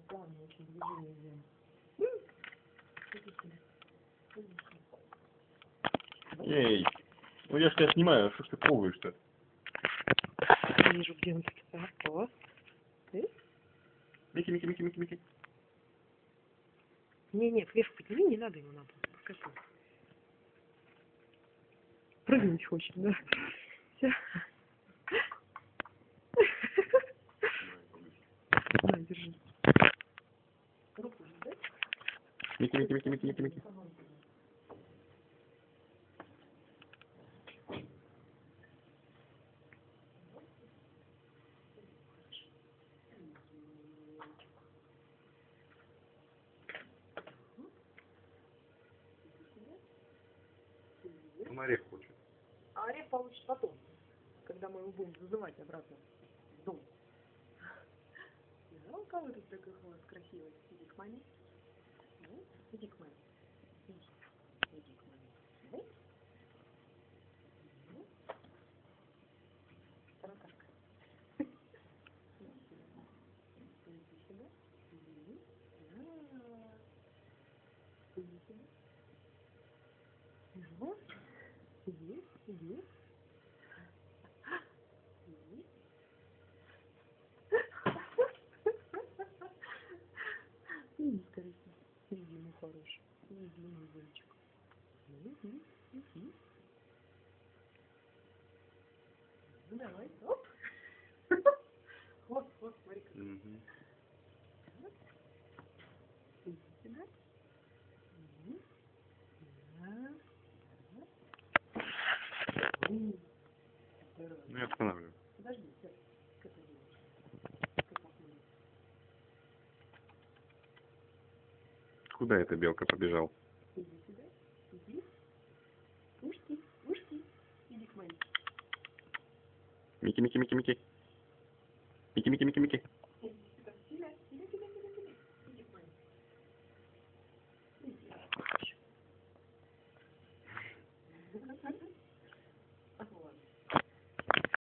Странно очень движение. Иди сюда. Эй, ну я ж тебя снимаю, что ж ты пробуешь-то? Я вижу, где он тут. О. Мики, Мики, Мики, Мики, Мики. Не, кверху подними, не надо ему надо. Пускай тут. Прыгнуть хочет, да? Все. На, держи. Руку же дай. Мики, Мики, Мики, Мики, Мики, Мики. Он орех хочет. А орех получит потом, когда мы его будем зазывать обратно в дом. Да, у кого тут такой хвост красивый? Иди к маме. Ну, иди к маме. Иди к маме. Да? Ну. Таракашка. Иди сюда. Иди сюда. Иди. Иди сюда. Ну. Иди. Иди. Иди, скорее. Иди, мой хороший. Иди, мой зайчик. Иди, иди. Ну, давай. Оп. Хвост, смотри как. Иди сюда. Иди. Ну я останавливаю. Подожди, все. Как это делаешь? Как посмотрим? Куда эта белка побежал? Иди сюда. Иди. Ушки, ушки. Иди к маме. Мики, Мики, Мики, Мики. Мики, Мики, Мики, Мики.